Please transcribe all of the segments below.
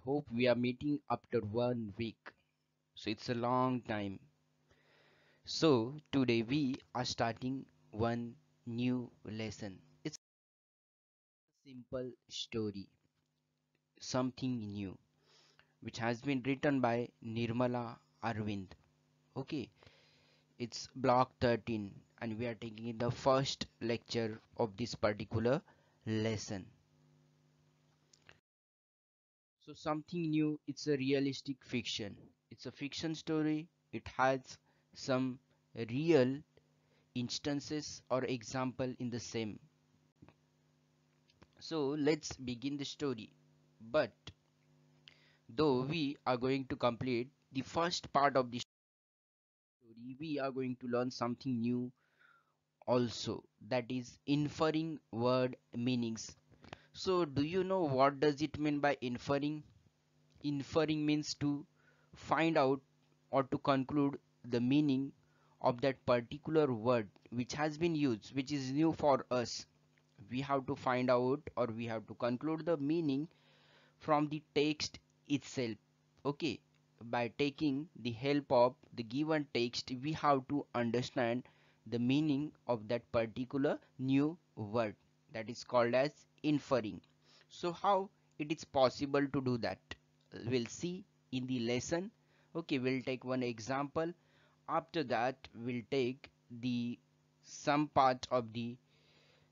hope we are meeting after 1 week. So it's a long time. So today we are starting one new lesson. It's a simple story, something new, which has been written by Nirmala Arvind. Okay, it's block 13, and we are taking the first lecture of this particular lesson. So something new, it's a realistic fiction. It's a fiction story. It has some real instances or example in the same. So let's begin the story. But though we are going to complete the first part of the story, we are going to learn something new also, that is inferring word meanings. So do you know what does it mean by inferring? Inferring means to find out or to conclude the meaning of that particular word which has been used, which is new for us. We have to find out or we have to conclude the meaning from the text itself. Okay, by taking the help of the given text, we have to understand the meaning of that particular new word, that is called as inferring. So how it is possible to do that, we'll see in the lesson. Okay, we'll take one example. After that we'll take the some part of the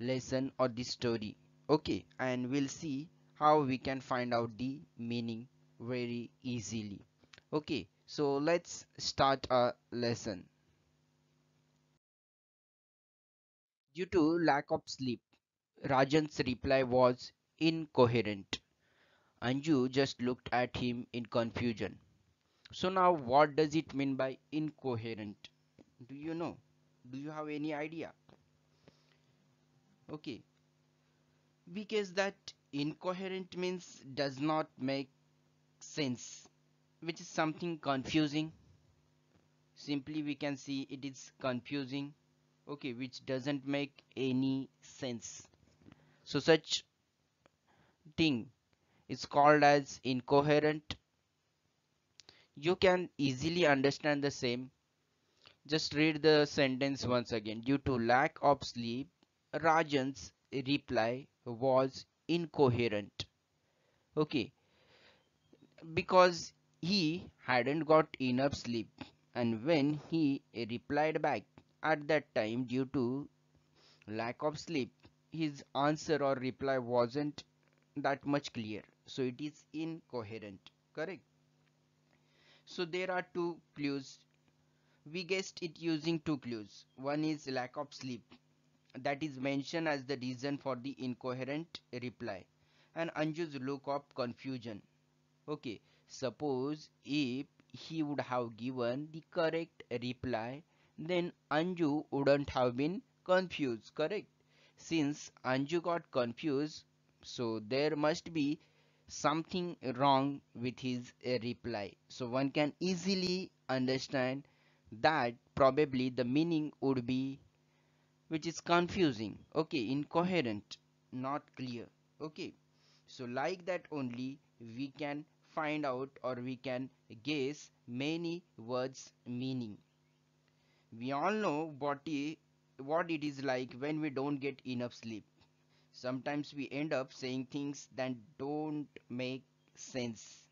lesson or the story. Okay, and we'll see how we can find out the meaning very easily. Okay, so let's start a lesson. Due to lack of sleep, Rajan's reply was incoherent. Anju just looked at him in confusion. So now what does it mean by incoherent? Do you know? Do you have any idea? Okay, because that incoherent means does not make sense, which is something confusing. Simply we can see it is confusing. Okay, which doesn't make any sense. So such thing is called as incoherent. You can easily understand the same. Just read the sentence once again. Due to lack of sleep, Rajan's reply was incoherent. Okay, because he hadn't got enough sleep, and when he replied back at that time due to lack of sleep, his answer or reply wasn't that much clear, so it is incoherent. Correct. So there are two clues. We guessed it using two clues. One is lack of sleep, that is mentioned as the reason for the incoherent reply, and Anju's look of confusion. Okay, suppose if he would have given the correct reply, then Anju wouldn't have been confused, correct? Since Anju got confused, so there must be something wrong with his reply. So one can easily understand that probably the meaning would be which is confusing, okay, incoherent, not clear. Okay, so like that only we can find out or we can guess many words meaning. We all know what it is like when we don't get enough sleep. Sometimes we end up saying things that don't make sense.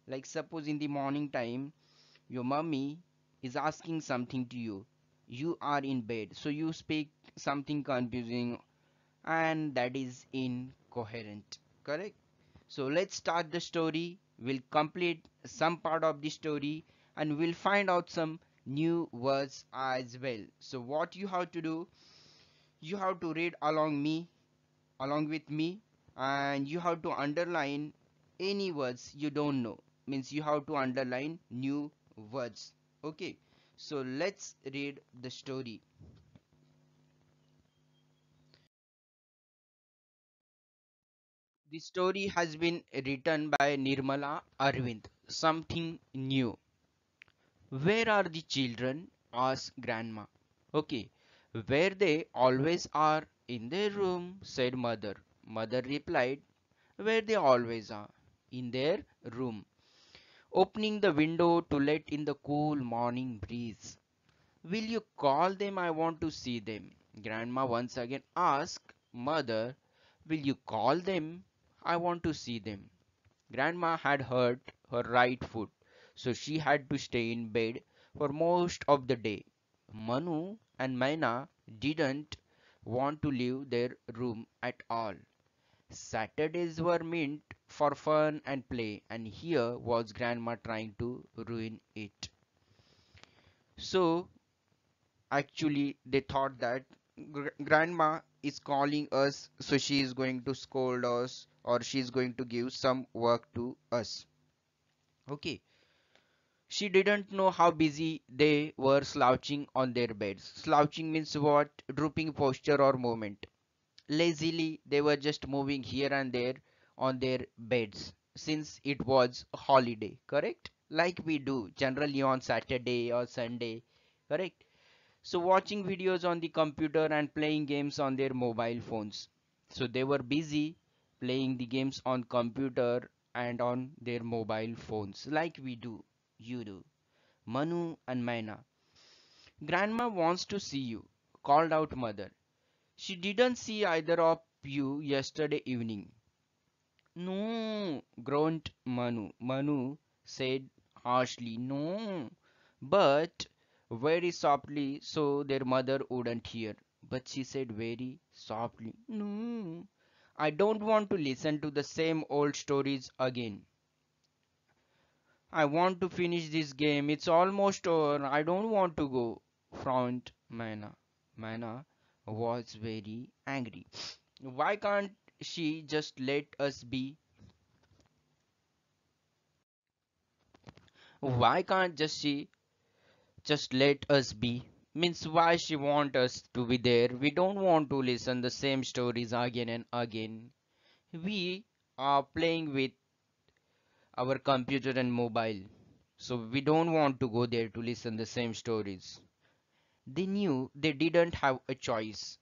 Like suppose in the morning time your mummy is asking something to you. You are in bed, so you speak something confusing, and that is incoherent. Correct? So let's start the story. We'll complete some part of the story and we'll find out some new words as well. So what you have to do, you have to read along with me, and you have to underline any words you don't know. Means you have to underline new words. Okay. So let's read the story. The story has been written by Nirmala Arvind. Something new. Where are the children? Asked Grandma. Okay, where they always are, in their room, said Mother. Mother replied, where they always are, in their room, opening the window to let in the cool morning breeze. Will you call them? I want to see them. Grandma once again asked, Mother, will you call them? I want to see them. Grandma had hurt her right foot, so she had to stay in bed for most of the day. Manu and Maina didn't want to leave their room at all. Saturdays were meant for fun and play, and here was Grandma trying to ruin it. So, actually, they thought that Grandma is calling us, so she is going to scold us or she is going to give some work to us. Okay. She didn't know how busy they were slouching on their beds. Slouching means what? Drooping posture or movement. Lazily, they were just moving here and there on their beds since it was a holiday, correct? Like we do generally on Saturday or Sunday, correct? So, watching videos on the computer and playing games on their mobile phones. So, they were busy playing the games on computer and on their mobile phones, like we do, you do. Manu and Maina. Grandma wants to see you, called out Mother. She didn't see either of you yesterday evening. No, groaned Manu. Manu said harshly, no, but very softly so their mother wouldn't hear. But she said very softly, no, I don't want to listen to the same old stories again. I want to finish this game. It's almost over. I don't want to go. Frowned Mana. Mana was very angry. Why can't she just let us be? Why can't just she just let us be? Means why she want us to be there? We don't want to listen the same stories again and again. We are playing with our computer and mobile. So we don't want to go there to listen the same stories. They knew they didn't have a choice.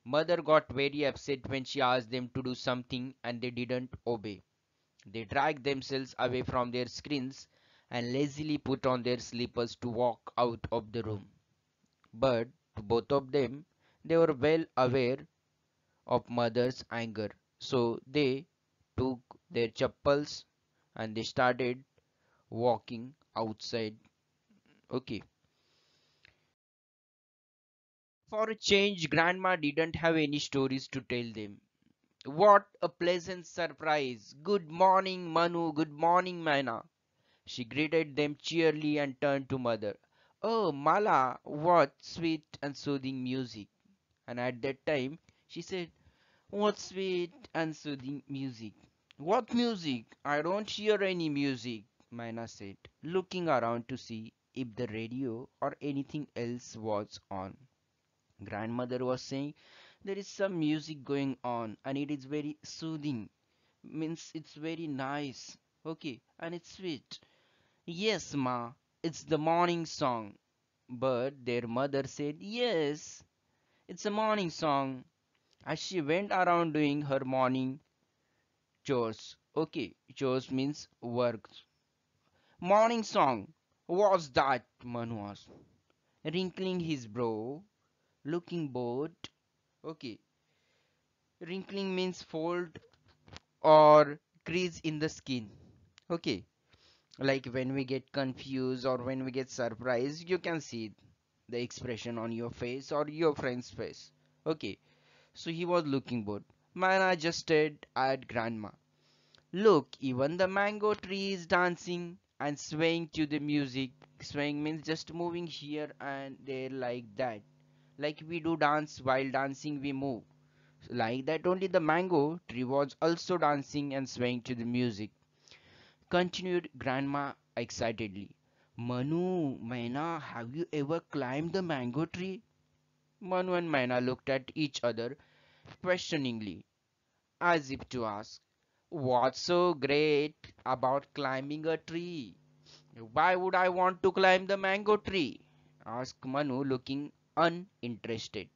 Mother got very upset when she asked them to do something and they didn't obey. They dragged themselves away from their screens and lazily put on their slippers to walk out of the room. But to both of them, they were well aware of mother's anger. So they took their chappals and they started walking outside. Okay. For a change, Grandma didn't have any stories to tell them. What a pleasant surprise! Good morning, Manu. Good morning, Maina. She greeted them cheerily and turned to Mother. Oh, Mala, what sweet and soothing music. And at that time, she said, what sweet and soothing music. What music? I don't hear any music, Maina said, looking around to see if the radio or anything else was on. Grandmother was saying, there is some music going on and it is very soothing, means it's very nice, okay, and it's sweet. Yes, ma, it's the morning song. But their mother said, yes, it's a morning song, as she went around doing her morning chores. Okay, chores means work. Morning song, what's that? Manu asked, wrinkling his brow, looking bored. Okay, wrinkling means fold or crease in the skin. Okay, like when we get confused or when we get surprised, you can see the expression on your face or your friend's face. Okay, so he was looking bored. Man just stared at Grandma. Look, even the mango tree is dancing and swaying to the music. Swaying means just moving here and there like that. Like we do dance, while dancing we move. Like that, only the mango tree was also dancing and swaying to the music. Continued Grandma excitedly. Manu, Maina, have you ever climbed the mango tree? Manu and Maina looked at each other questioningly, as if to ask, what's so great about climbing a tree? Why would I want to climb the mango tree? Asked Manu, looking uninterested.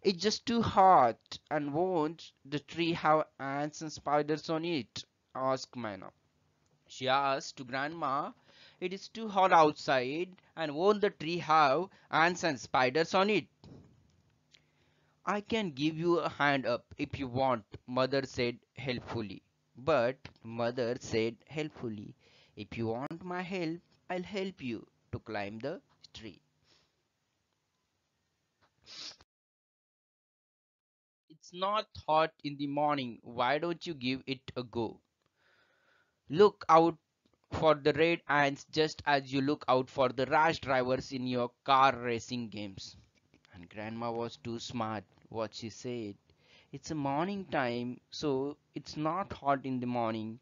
It's just too hot, and won't the tree have ants and spiders on it? asked Mina. She asked to Grandma, "It is too hot outside, and won't the tree have ants and spiders on it?" "I can give you a hand up if you want," Mother said helpfully. But Mother said helpfully, "If you want my help, I'll help you to climb the tree. It's not hot in the morning. Why don't you give it a go? Look out for the red ants just as you look out for the rash drivers in your car racing games." And Grandma was too smart. What she said, "It's a morning time, so it's not hot in the morning.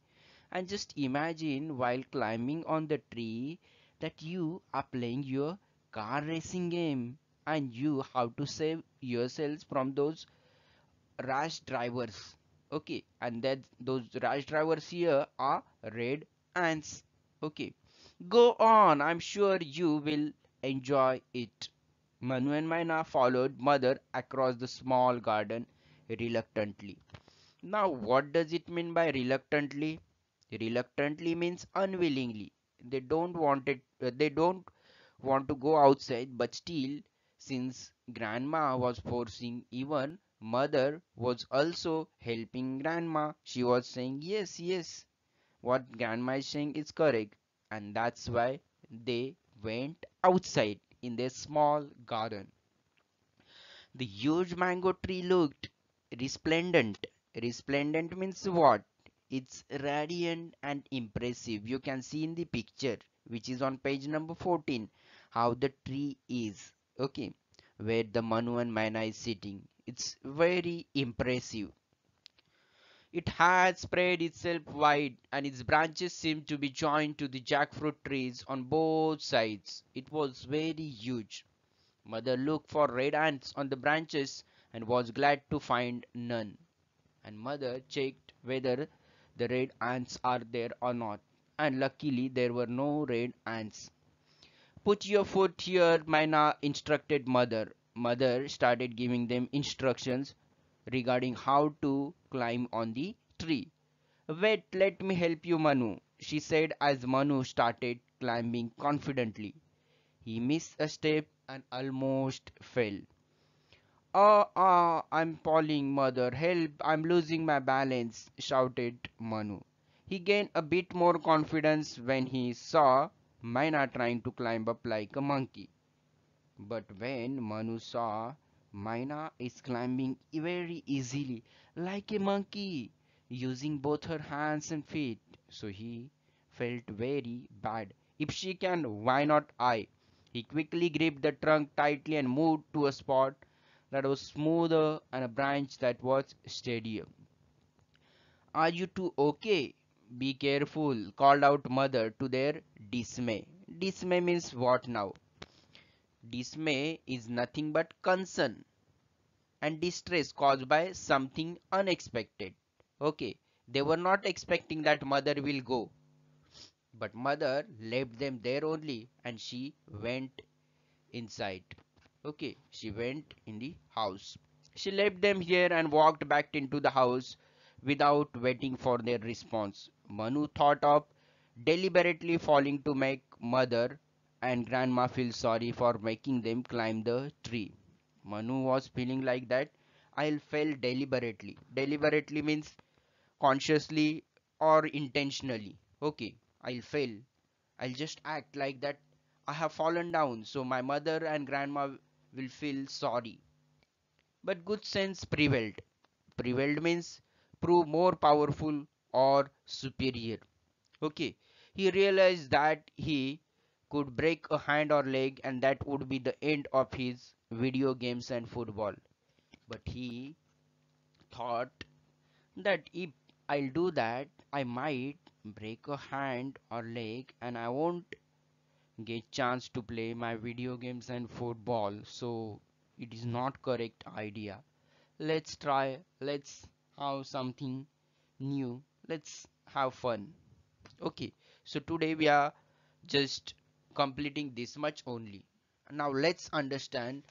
And just imagine while climbing on the tree that you are playing your car racing game and you have to save yourselves from those rash drivers." Okay, and that those rash drivers here are red ants. Okay, go on, I'm sure you will enjoy it. Manu and Maina followed Mother across the small garden reluctantly. Now, what does it mean by reluctantly? Reluctantly means unwillingly. They don't want to go outside, but still, since Grandma was forcing, even Mother was also helping Grandma. She was saying, "Yes, yes, what Grandma is saying is correct." And that's why they went outside in their small garden. The huge mango tree looked resplendent. Resplendent means what? It's radiant and impressive. You can see in the picture, which is on page number 14, how the tree is. Okay, where the Manu and Maina is sitting. It's very impressive. It had spread itself wide, and its branches seemed to be joined to the jackfruit trees on both sides. It was very huge. Mother looked for red ants on the branches and was glad to find none. And Mother checked whether the red ants are there or not. And luckily there were no red ants. "Put your foot here," Mina instructed Mother. Mother started giving them instructions regarding how to climb on the tree. "Wait, let me help you, Manu," she said as Manu started climbing confidently. He missed a step and almost fell. I'm falling, Mother. Help, I'm losing my balance," shouted Manu. He gained a bit more confidence when he saw Maina trying to climb up like a monkey. But when Manu saw Maina is climbing very easily, like a monkey, using both her hands and feet, so he felt very bad. "If she can, why not I?" He quickly gripped the trunk tightly and moved to a spot that was smoother and a branch that was steadier. "Are you two okay? Be careful," called out Mother to their dismay. Dismay means what now? Dismay is nothing but concern and distress caused by something unexpected. Okay, they were not expecting that Mother will go, but Mother left them there only and she went inside. Okay, she went in the house. She left them here and walked back into the house without waiting for their response. Manu thought of deliberately falling to make Mother and Grandma feel sorry for making them climb the tree. Manu was feeling like that. "I'll fail deliberately." Deliberately means consciously or intentionally. Okay, I'll fail. I'll just act like that I have fallen down so my mother and grandma will feel sorry. But good sense prevailed. Prevailed means prove more powerful or superior. Okay, he realized that he could break a hand or leg and that would be the end of his video games and football. But he thought that if I'll do that, I might break a hand or leg and I won't get chance to play my video games and football. So it is not correct idea. Let's try, let's have something new, let's have fun. Okay, so today we are just completing this much only. Now let's understand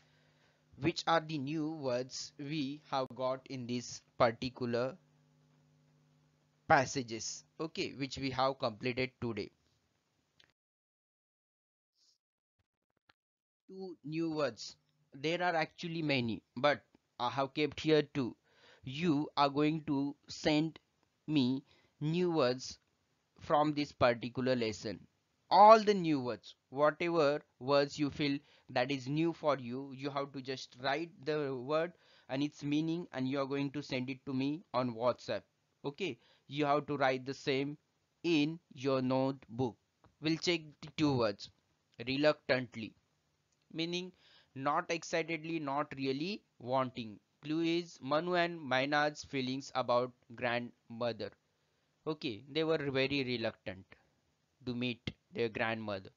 which are the new words we have got in this particular passages, okay, which we have completed today. Two new words. There are actually many, but I have kept here two. You are going to send me new words from this particular lesson. All the new words, whatever words you feel that is new for you, you have to just write the word and its meaning, and you are going to send it to me on WhatsApp. Okay, you have to write the same in your notebook. We'll check the two words. Reluctantly, meaning not excitedly, not really wanting. Clue is Manu and Mainad's feelings about grandmother. Okay, they were very reluctant to meet their grandmother.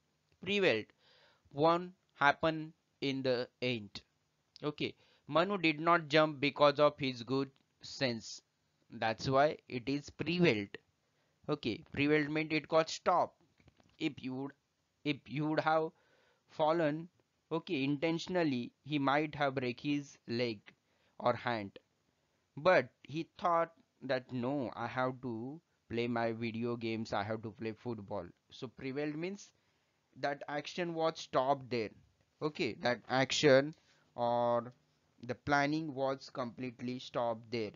Prevailed. One happened in the end. Okay, Manu did not jump because of his good sense. That's why it is prevailed. Okay, prevailed meant it got stopped. If you would have fallen, okay, intentionally, he might have break his leg or hand. But he thought that no, I have to play my video games, I have to play football. So prevailed means that action was stopped there. Okay, that action or the planning was completely stopped there.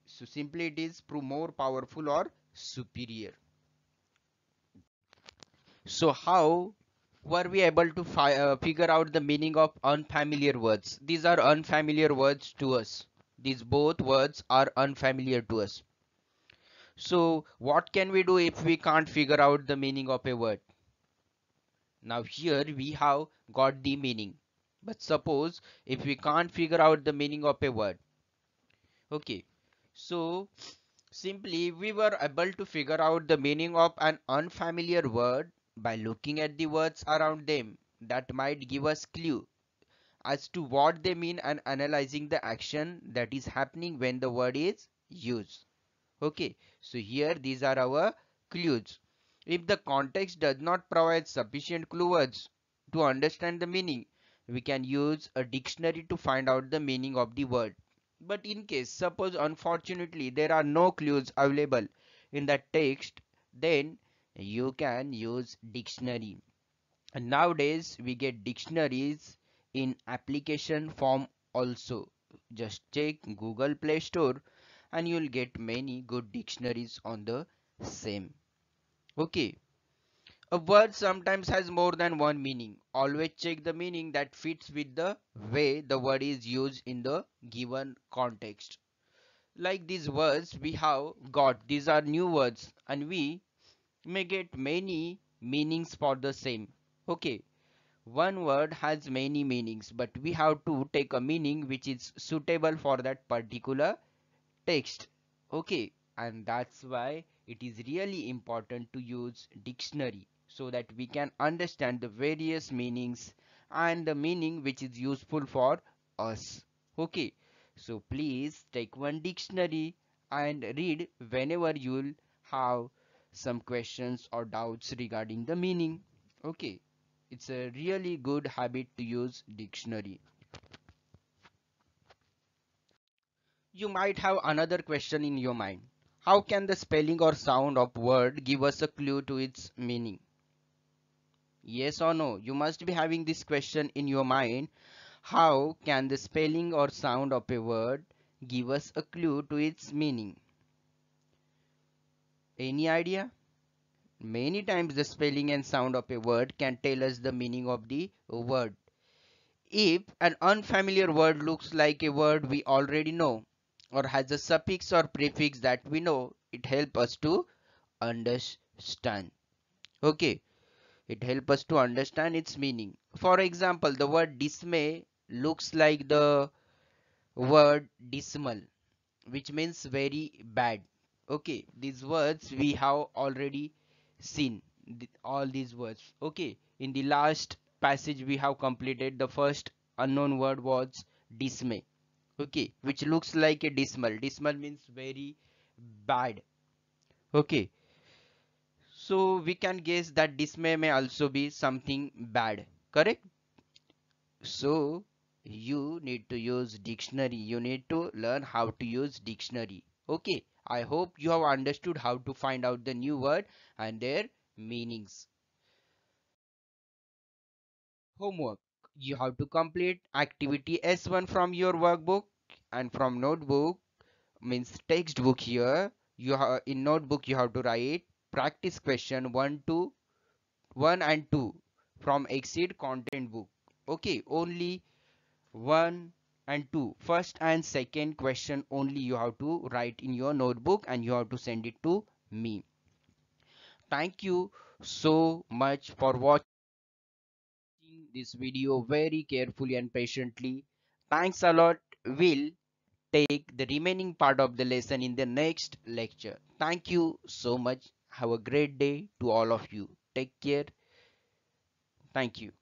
So simply it is prove more powerful or superior. So how were we able to figure out the meaning of unfamiliar words? These are unfamiliar words to us. These both words are unfamiliar to us. So what can we do if we can't figure out the meaning of a word? Now here we have got the meaning. But suppose if we can't figure out the meaning of a word. Okay. So simply we were able to figure out the meaning of an unfamiliar word by looking at the words around them that might give us clue as to what they mean and analyzing the action that is happening when the word is used. Okay, so here these are our clues. If the context does not provide sufficient clue words to understand the meaning, we can use a dictionary to find out the meaning of the word. But in case, suppose unfortunately there are no clues available in the text, then you can use dictionary. And nowadays we get dictionaries in application form also. Just check Google Play Store and you'll get many good dictionaries on the same. Okay, a word sometimes has more than one meaning. Always check the meaning that fits with the way the word is used in the given context. Like these words we have got, these are new words and we may get many meanings for the same. Okay, one word has many meanings, but we have to take a meaning which is suitable for that particular text. Okay, and that's why it is really important to use dictionary so that we can understand the various meanings and the meaning which is useful for us. Okay, so please take one dictionary and read whenever you'll have some questions or doubts regarding the meaning. Okay, it's a really good habit to use dictionary. You might have another question in your mind. How can the spelling or sound of word give us a clue to its meaning? Yes or no? You must be having this question in your mind. How can the spelling or sound of a word give us a clue to its meaning? Any idea? Many times the spelling and sound of a word can tell us the meaning of the word. If an unfamiliar word looks like a word we already know or has a suffix or prefix that we know, it helps us to understand. Okay, it helps us to understand its meaning. For example, the word dismay looks like the word dismal, which means very bad. Okay, these words we have already seen, all these words. Okay, in the last passage we have completed, the first unknown word was dismay. Okay, which looks like a dismal. Dismal means very bad. Okay, so we can guess that dismay may also be something bad, correct? So you need to use dictionary. You need to learn how to use dictionary. Okay, I hope you have understood how to find out the new word and their meanings. Homework. You have to complete activity S1 from your workbook and from notebook, means textbook here. You have in notebook you have to write practice question 1 and 2 from Exceed content book. Okay, only 1 and 2. First and second question only you have to write in your notebook and you have to send it to me. Thank you so much for watching this video very carefully and patiently. Thanks a lot. We'll take the remaining part of the lesson in the next lecture. Thank you so much. Have a great day to all of you. Take care. Thank you.